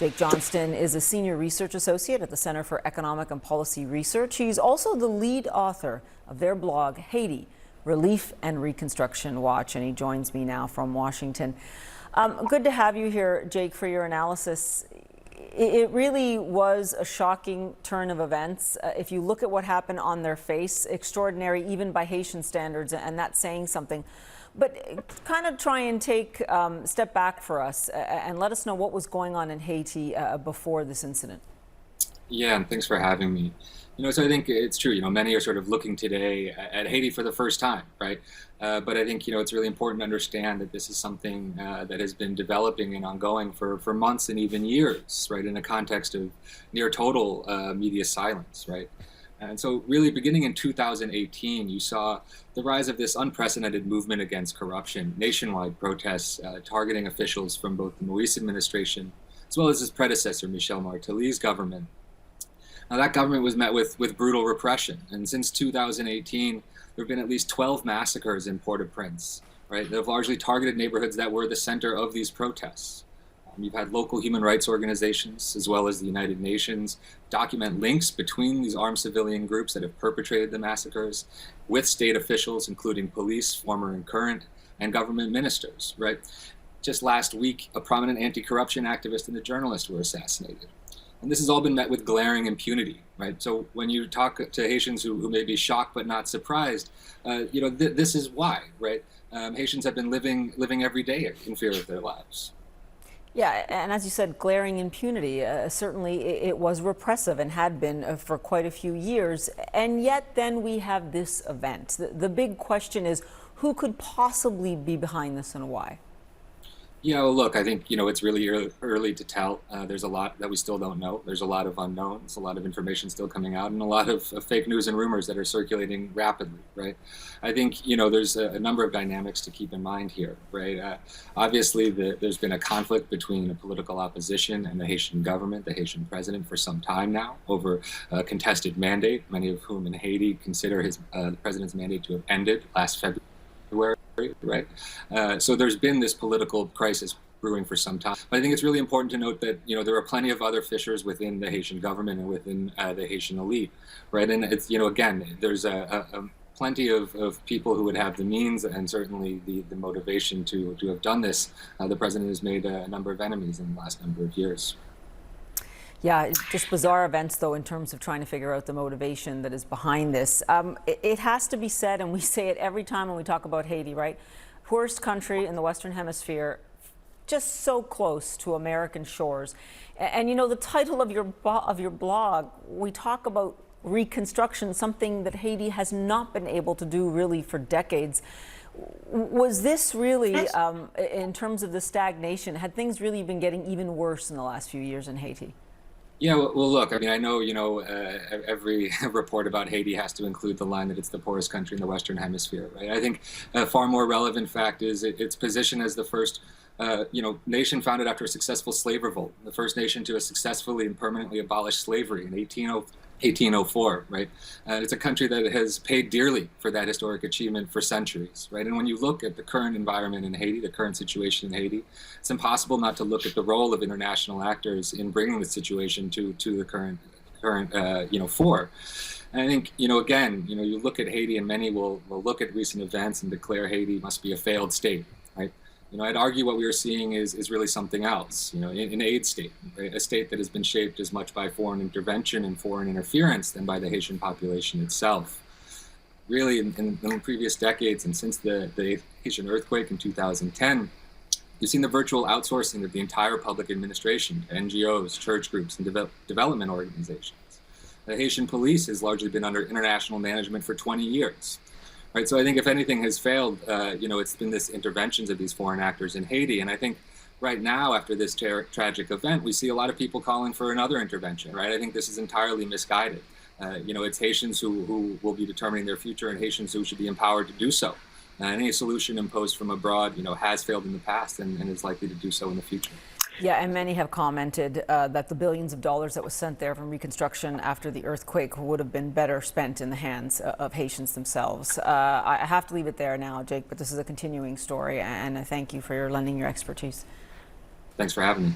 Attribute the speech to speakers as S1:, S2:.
S1: Jake Johnston is a senior research associate at the Center for Economic and Policy Research. He's also the lead author of their blog, Haiti, Relief and Reconstruction Watch, and he joins me now from Washington. Good to have you here, Jake, for your analysis. It really was a shocking turn of events. If you look at what happened on their face, extraordinary even by Haitian standards, and that's saying something. But kind of try and take step back for us and let us know what was going on in Haiti before this incident.
S2: Yeah, and thanks for having me. So I think it's true, many are sort of looking today at Haiti for the first time, right? But I think, it's really important to understand that this is something that has been developing and ongoing for months and even years, right? In a context of near total media silence, right? And so really beginning in 2018, you saw the rise of this unprecedented movement against corruption, nationwide protests targeting officials from both the Moise administration as well as his predecessor, Michel Martelly's government. Now, that government was met with brutal repression. And since 2018, there have been at least 12 massacres in Port-au-Prince, right? That have largely targeted neighborhoods that were the center of these protests. You've had local human rights organizations, as well as the United Nations, document links between these armed civilian groups that have perpetrated the massacres with state officials, including police, former and current, and government ministers, right? Just last week, a prominent anti-corruption activist and a journalist were assassinated. And this has all been met with glaring impunity, right? So when you talk to Haitians who may be shocked but not surprised, this is why, right? Haitians have been living every day in fear of their lives.
S1: Yeah, and as you said, glaring impunity. Certainly it was repressive and had been for quite a few years. And yet then we have this event. The big question is, who could possibly be behind this and why?
S2: Yeah, well, look, I think, it's really early to tell. There's a lot that we still don't know. There's a lot of unknowns, a lot of information still coming out, and a lot of fake news and rumors that are circulating rapidly, right? I think, there's a number of dynamics to keep in mind here, right? Obviously, there's been a conflict between the political opposition and the Haitian government, the Haitian president, for some time now over a contested mandate, many of whom in Haiti consider the president's mandate to have ended last February. Right. So there's been this political crisis brewing for some time. But I think it's really important to note that, there are plenty of other fissures within the Haitian government and within the Haitian elite. Right. And it's, again, there's plenty of people who would have the means and certainly the motivation to have done this. The president has made a number of enemies in the last number of years.
S1: Yeah, just bizarre events, though, in terms of trying to figure out the motivation that is behind this. It has to be said, and we say it every time when we talk about Haiti, right? Poorest country in the Western Hemisphere, just so close to American shores. And the title of your blog, we talk about reconstruction, something that Haiti has not been able to do really for decades. Was this really, in terms of the stagnation, had things really been getting even worse in the last few years in Haiti?
S2: Yeah, well, look, I mean, I know, every report about Haiti has to include the line that it's the poorest country in the Western Hemisphere, right? I think a far more relevant fact is its position as the first, nation founded after a successful slave revolt, the first nation to have successfully and permanently abolished slavery in 1804, right? It's a country that has paid dearly for that historic achievement for centuries, right? And when you look at the current environment in Haiti, the current situation in Haiti, it's impossible not to look at the role of international actors in bringing the situation to the current fore. And I think, again, you look at Haiti and many will look at recent events and declare Haiti must be a failed state, right? I'd argue what we are seeing is really something else, an aid state, right? A state that has been shaped as much by foreign intervention and foreign interference than by the Haitian population itself. Really, in previous decades and since the Haitian earthquake in 2010, you've seen the virtual outsourcing of the entire public administration to NGOs, church groups, and development organizations. The Haitian police has largely been under international management for 20 years. Right, so I think if anything has failed, it's been this interventions of these foreign actors in Haiti. And I think right now, after this tragic event, we see a lot of people calling for another intervention, right? I think this is entirely misguided. It's Haitians who will be determining their future and Haitians who should be empowered to do so. Any solution imposed from abroad, has failed in the past and is likely to do so in the future.
S1: Yeah, and many have commented that the billions of dollars that was sent there from reconstruction after the earthquake would have been better spent in the hands of Haitians themselves. I have to leave it there now, Jake, but this is a continuing story, and I thank you for lending your expertise.
S2: Thanks for having me.